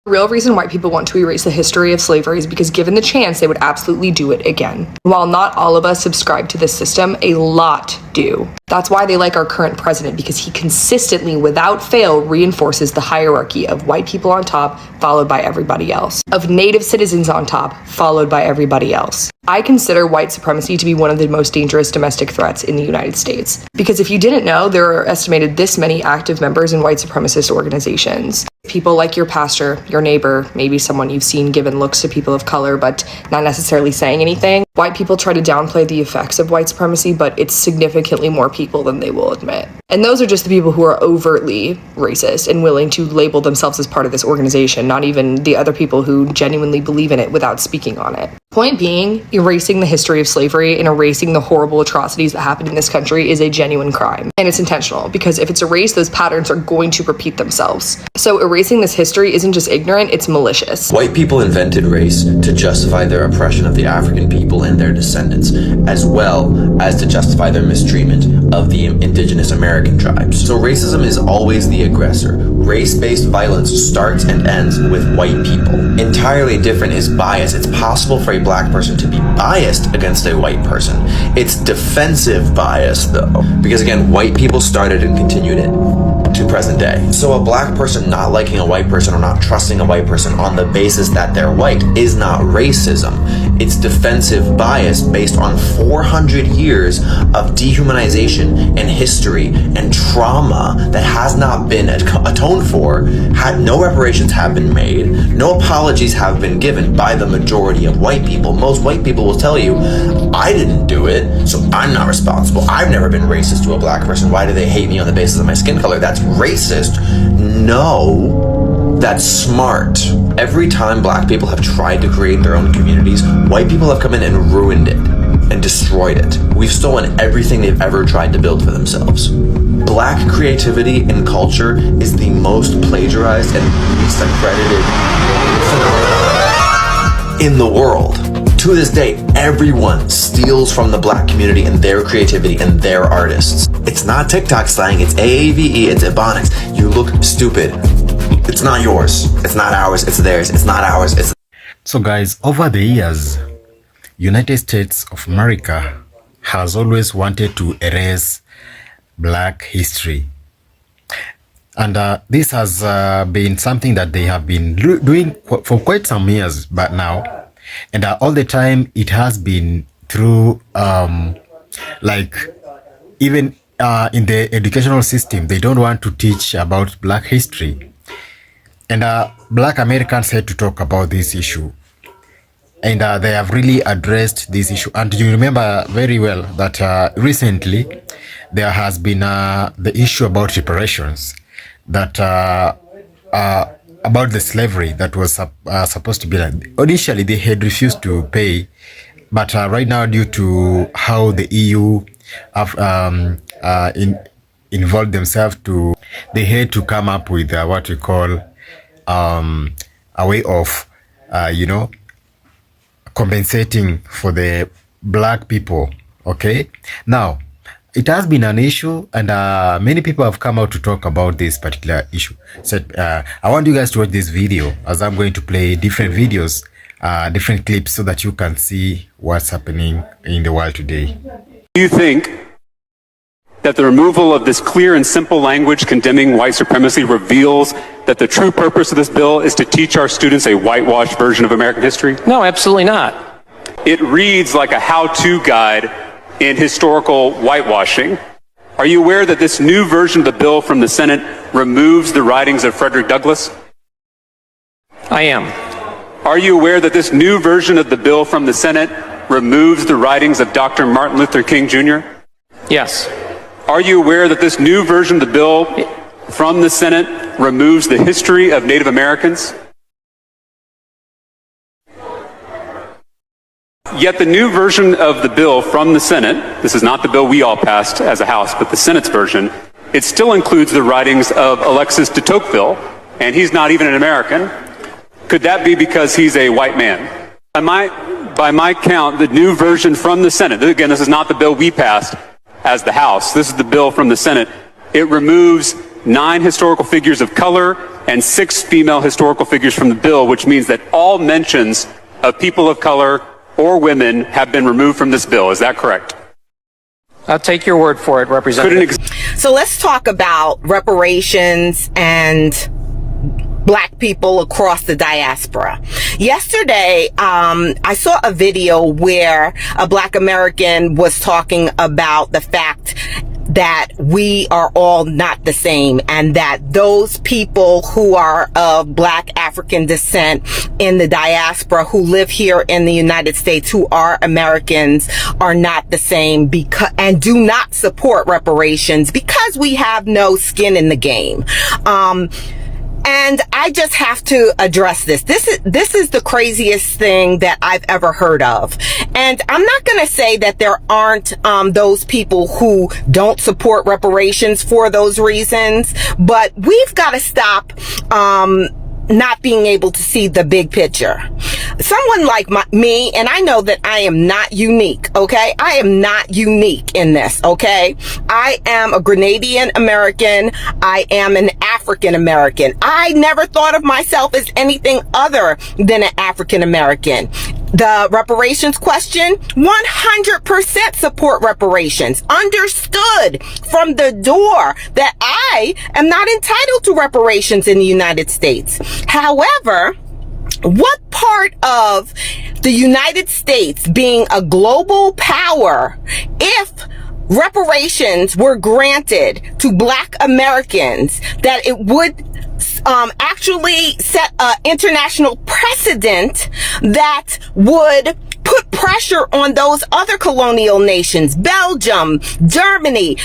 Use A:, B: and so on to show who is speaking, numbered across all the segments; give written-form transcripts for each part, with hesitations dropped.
A: The real reason white people want to erase the history of slavery is because given the chance, they would absolutely do it again. While not all of us subscribe to this system, a lot do. That's why they like our current president, because he consistently, without fail, reinforces the hierarchy of white people on top, followed by everybody else, of native citizens on top, followed by everybody else. I consider white supremacy to be one of the most dangerous domestic threats in the United States. Because if you didn't know, there are estimated this many active members in white supremacist organizations. People like your pastor, your neighbor, maybe someone you've seen giving looks to people of color but not necessarily saying anything. White people try to downplay the effects of white supremacy, but it's significantly more people than they will admit. And those are just the people who are overtly racist and willing to label themselves as part of this organization, not even the other people who genuinely believe in it without speaking on it. Point being, erasing the history of slavery and erasing the horrible atrocities that happened in this country is a genuine crime. And it's intentional, because if it's erased, those patterns are going to repeat themselves. So erasing this history isn't just ignorant, it's malicious.
B: White people invented race to justify their oppression of the African people and their descendants, as well as to justify their mistreatment of the indigenous American tribes. So racism is always the aggressor. Race-based violence starts and ends with white people. Entirely different is bias. It's possible for a black person to be biased against a white person. It's defensive bias, though, because again, white people started and continued it to present day. So a black person not liking a white person or not trusting a white person on the basis that they're white is not racism. It's defensive bias based on 400 years of dehumanization and history and trauma that has not been atoned for. No reparations have been made. No apologies have been given by the majority of white people. Most white people will tell you, I didn't do it, so I'm not responsible. I've never been racist to a black person. Why do they hate me on the basis of my skin color? That's racist. No, that's smart. Every time black people have tried to create their own communities, white people have come in and ruined it and destroyed it. We've stolen everything they've ever tried to build for themselves. Black creativity and culture is the most plagiarized and least accredited phenomenon in the world. To this day, everyone steals from the black community and their creativity and their artists. It's not TikTok slang, it's AAVE, it's Ebonics. You look stupid. It's not yours. It's not ours. It's theirs. It's not ours. It's...
C: So guys, over the years, United States of America has always wanted to erase black history. And this has been something that they have been doing for quite some years but now. And all the time it has been through like even in the educational system, they don't want to teach about black history. And black Americans had to talk about this issue. And they have really addressed this issue. And you remember very well that recently there has been the issue about reparations, that about the slavery that was supposed to be like. Initially they had refused to pay, but right now, due to how the EU have involved themselves, they had to come up with what we call a way of compensating for the black people. Okay, now it has been an issue, and many people have come out to talk about this particular issue. So I want you guys to watch this video, as I'm going to play different videos, different clips, so that you can see what's happening in the world today.
D: Do you think that the removal of this clear and simple language condemning white supremacy reveals that the true purpose of this bill is to teach our students a whitewashed version of American history?
E: No, absolutely not.
D: It reads like a how-to guide in historical whitewashing. Are you aware that this new version of the bill from the Senate removes the writings of Frederick Douglass?
E: I am.
D: Are you aware that this new version of the bill from the Senate removes the writings of Dr. Martin Luther King Jr.?
E: Yes.
D: Are you aware that this new version of the bill from the Senate removes the history of Native Americans? Yet the new version of the bill from the Senate, this is not the bill we all passed as a House, but the Senate's version, it still includes the writings of Alexis de Tocqueville, and he's not even an American. Could that be because he's a white man? By my count, the new version from the Senate, again, this is not the bill we passed as the House, this is the bill from the Senate, it removes 9 historical figures of color and 6 female historical figures from the bill, which means that all mentions of people of color or women have been removed from this bill. Is that correct?
E: I'll take your word for it, Representative.
F: So let's talk about reparations and Black people across the diaspora. Yesterday, I saw a video where a Black American was talking about the fact that we are all not the same, and that those people who are of Black African descent in the diaspora who live here in the United States, who are Americans, are not the same and do not support reparations because we have no skin in the game. And I just have to address this. This is the craziest thing that I've ever heard of. And I'm not going to say that there aren't those people who don't support reparations for those reasons, but we've got to stop not being able to see the big picture. Someone like me, and I know that I am not unique, okay? I am not unique in this, okay? I am a Grenadian American. I am an African American. I never thought of myself as anything other than an African American. The reparations question, 100% support reparations. Understood from the door that I am not entitled to reparations in the United States. However, what part of the United States being a global power, if reparations were granted to Black Americans, that it would actually set an international precedent that would put pressure on those other colonial nations, Belgium, Germany,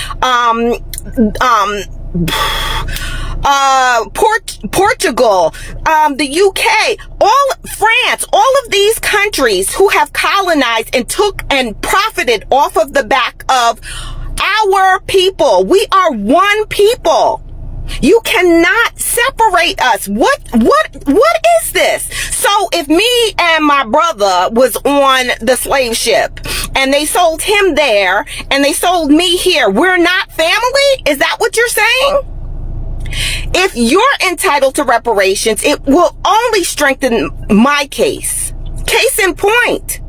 F: Portugal, the UK, France, all of these countries who have colonized and took and profited off of the back of our people. We are one people. You cannot separate us. What is this? So if me and my brother was on the slave ship and they sold him there and they sold me here, we're not family? Is that what you're saying? If you're entitled to reparations, it will only strengthen my case. Case in point.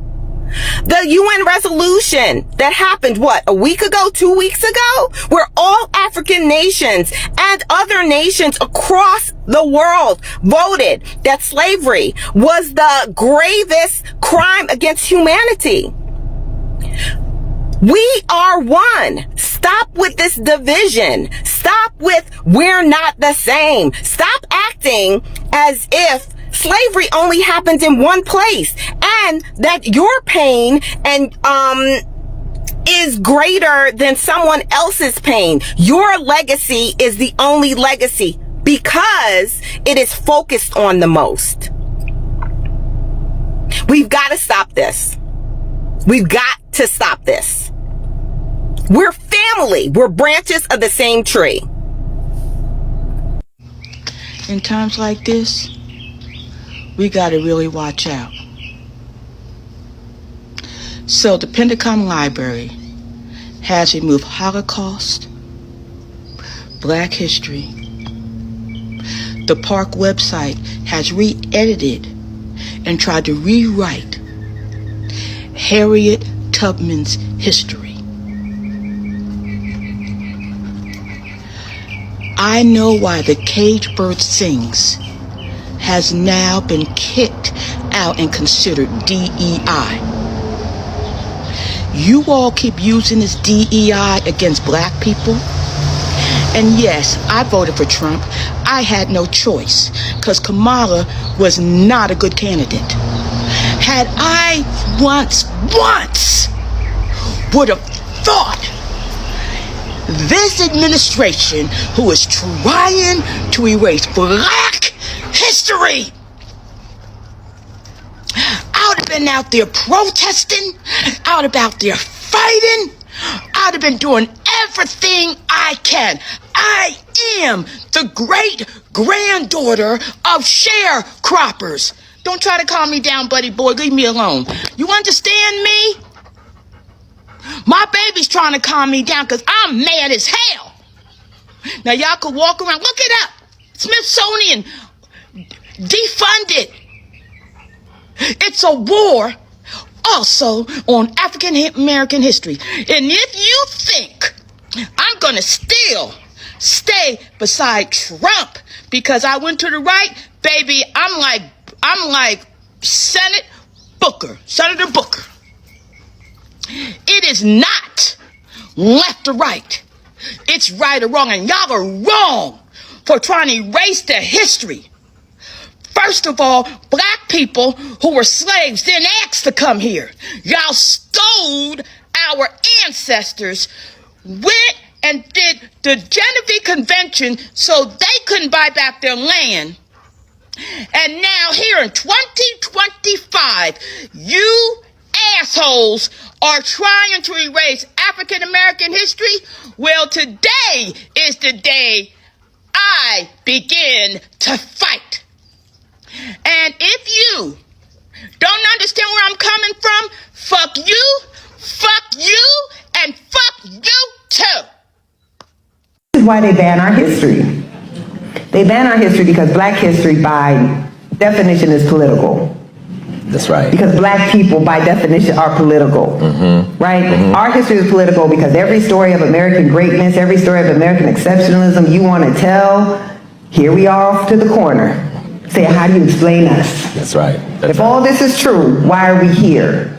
F: The UN resolution that happened, a week ago, 2 weeks ago, where all African nations and other nations across the world voted that slavery was the gravest crime against humanity. We are one. Stop with this division. Stop with we're not the same. Stop acting as if slavery only happens in one place and that your pain and is greater than someone else's pain. Your legacy is the only legacy because it is focused on the most. We've got to stop this. We've got to stop this. We're family. We're branches of the same tree.
G: In times like this, we got to really watch out. So the Pentagon Library has removed Holocaust, Black history. The park website has re-edited and tried to rewrite Harriet Tubman's history. I know why the Caged Bird Sings has now been kicked out and considered DEI. You all keep using this DEI against Black people. And yes, I voted for Trump. I had no choice because Kamala was not a good candidate. Had I once would have thought this administration who is trying to erase Black history, I would have been out there protesting, I would have been out there fighting, I would have been doing everything I can. I am the great granddaughter of sharecroppers. Don't try to calm me down, buddy boy. Leave me alone. You understand me? My baby's trying to calm me down because I'm mad as hell. Now y'all could walk around, look it up. Smithsonian, defund it. It's a war also on African American history. And if you think I'm gonna still stay beside Trump because I went to the right, baby, I'm like Senator Booker. It is not left or right. It's right or wrong, and y'all are wrong for trying to erase the history. First of all, black people who were slaves didn't ask to come here. Y'all stole our ancestors, went and did the Genevieve Convention so they couldn't buy back their land. And now here in 2025, you assholes are trying to erase African American history. Well, today is the day I begin to fight. And if you don't understand where I'm coming from, fuck you, and fuck you too.
H: This is why they ban our history. They ban our history because black history by definition is political.
B: That's right.
H: Because black people by definition are political, right? Our history is political because every story of American greatness, every story of American exceptionalism you want to tell, here we are off to the corner. Say, how do you explain us?
B: That's right.
H: If all this is true, why are we here?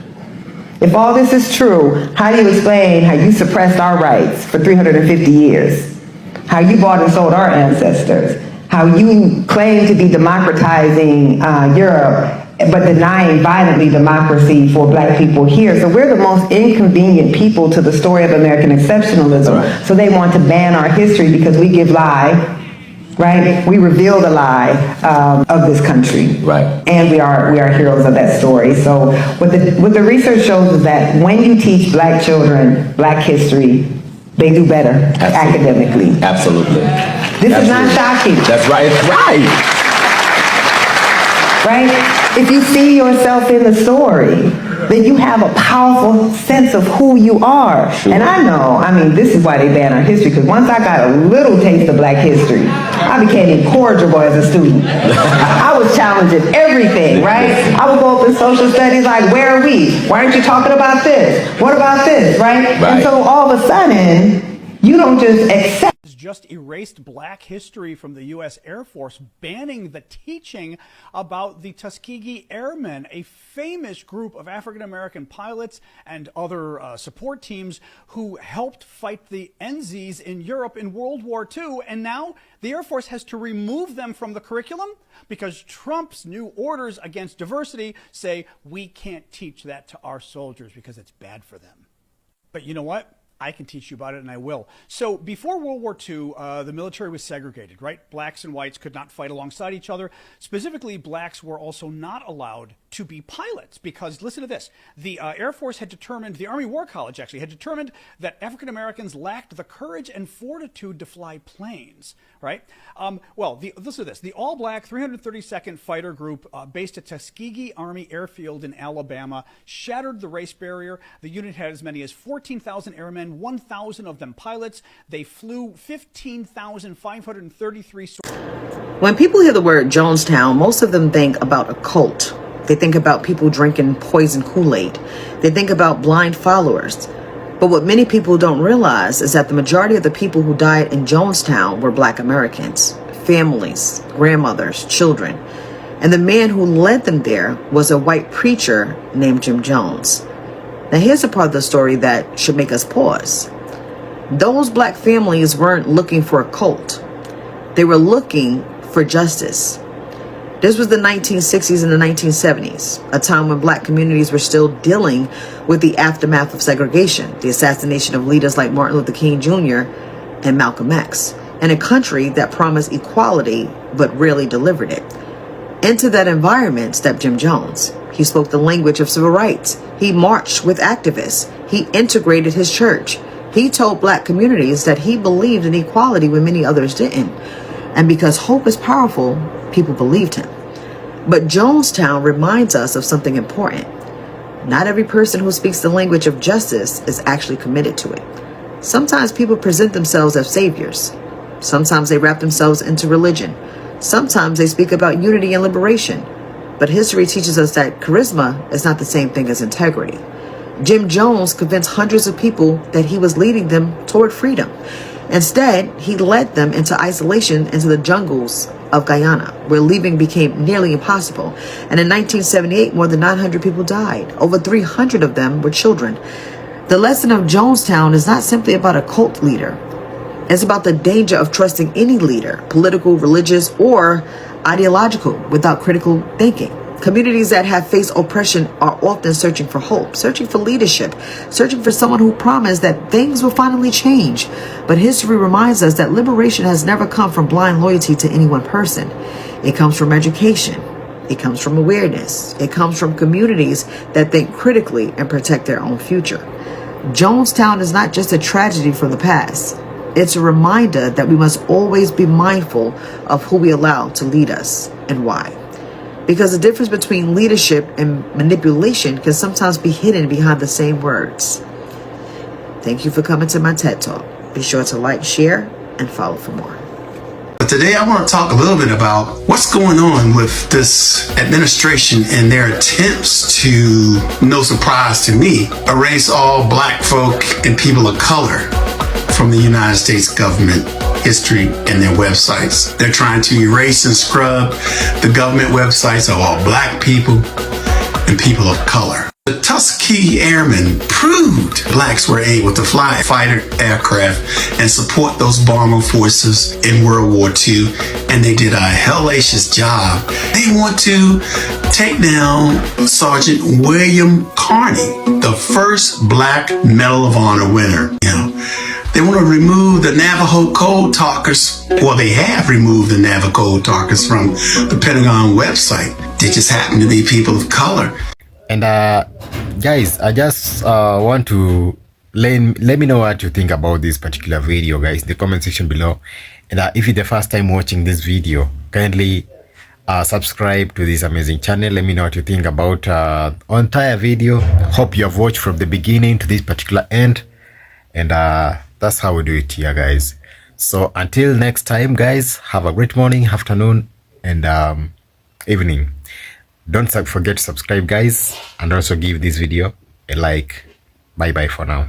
H: If all this is true, how do you explain how you suppressed our rights for 350 years? How you bought and sold our ancestors? How you claim to be democratizing Europe, but denying violently democracy for black people here. So we're the most inconvenient people to the story of American exceptionalism.
B: Right.
H: So they want to ban our history because we give lie, right? We reveal the lie of this country.
B: Right.
H: And we are heroes of that story. So what the research shows is that when you teach black children black history, they do better academically.
B: Absolutely.
H: This is not shocking.
B: That's right. It's right.
H: Right? If you see yourself in the story, then you have a powerful sense of who you are.
B: Sure.
H: And I know, I mean, this is why they ban our history, because once I got a little taste of black history, I became incorrigible as a student. I was challenging everything, right? I would go up in social studies like, where are we? Why aren't you talking about this? What about this, right? And so all of a sudden, you don't just accept.
I: Just erased black history from the U.S. Air Force, banning the teaching about the Tuskegee Airmen, a famous group of African-American pilots and other support teams who helped fight the Nazis in Europe in World War II. And now the Air Force has to remove them from the curriculum because Trump's new orders against diversity say we can't teach that to our soldiers because it's bad for them. But you know what? I can teach you about it, and I will. So before World War II, the military was segregated, right? Blacks and whites could not fight alongside each other. Specifically, blacks were also not allowed to be pilots because, listen to this, the Air Force had determined, the Army War College actually had determined that African Americans lacked the courage and fortitude to fly planes, right? Listen to this, the all-black 332nd Fighter Group based at Tuskegee Army Airfield in Alabama shattered the race barrier. The unit had as many as 14,000 airmen, 1,000 of them pilots. They flew 15,533.
J: When people hear the word Jonestown, most of them think about a cult. They think about people drinking poison Kool-Aid. They think about blind followers. But what many people don't realize is that the majority of the people who died in Jonestown were Black Americans, families, grandmothers, children. And the man who led them there was a white preacher named Jim Jones. Now here's a part of the story that should make us pause. Those black families weren't looking for a cult. They were looking for justice. This was the 1960s and the 1970s, a time when black communities were still dealing with the aftermath of segregation, the assassination of leaders like Martin Luther King Jr. and Malcolm X, and a country that promised equality but rarely delivered it. Into that environment stepped Jim Jones. He spoke the language of civil rights. He marched with activists. He integrated his church. He told black communities that he believed in equality when many others didn't. And because hope is powerful, people believed him. But Jonestown reminds us of something important. Not every person who speaks the language of justice is actually committed to it. Sometimes people present themselves as saviors. Sometimes they wrap themselves into religion. Sometimes they speak about unity and liberation. But history teaches us that charisma is not the same thing as integrity. Jim Jones convinced hundreds of people that he was leading them toward freedom. Instead, he led them into isolation into the jungles of Guyana, where leaving became nearly impossible. And in 1978, more than 900 people died. Over 300 of them were children. The lesson of Jonestown is not simply about a cult leader. It's about the danger of trusting any leader, political, religious, or ideological, without critical thinking. Communities that have faced oppression are often searching for hope, searching for leadership, searching for someone who promised that things will finally change. But history reminds us that liberation has never come from blind loyalty to any one person. It comes from education. It comes from awareness. It comes from communities that think critically and protect their own future. Jonestown is not just a tragedy from the past. It's a reminder that we must always be mindful of who we allow to lead us and why. Because the difference between leadership and manipulation can sometimes be hidden behind the same words. Thank you for coming to my TED Talk. Be sure to like, share, and follow for more.
K: But today I want to talk a little bit about what's going on with this administration and their attempts to, no surprise to me, erase all black folk and people of color from the United States government history and their websites. They're trying to erase and scrub the government websites of all black people and people of color. The Tuskegee Airmen proved blacks were able to fly fighter aircraft and support those bomber forces in World War II, and they did a hellacious job. They want to take down Sergeant William Carney, the first black Medal of Honor winner. They want to remove the Navajo code talkers. Well, they have removed the Navajo code talkers from the Pentagon website. They just happen to be people of color.
C: And guys, I just want to let me know what you think about this particular video, guys, in the comment section below. And if it's the first time watching this video, kindly subscribe to this amazing channel. Let me know what you think about entire video. Hope you have watched from the beginning to this particular end. And that's how we do it here, guys. So until next time, guys, have a great morning, afternoon, and evening. Don't forget to subscribe, guys, and also give this video a like. Bye bye for now.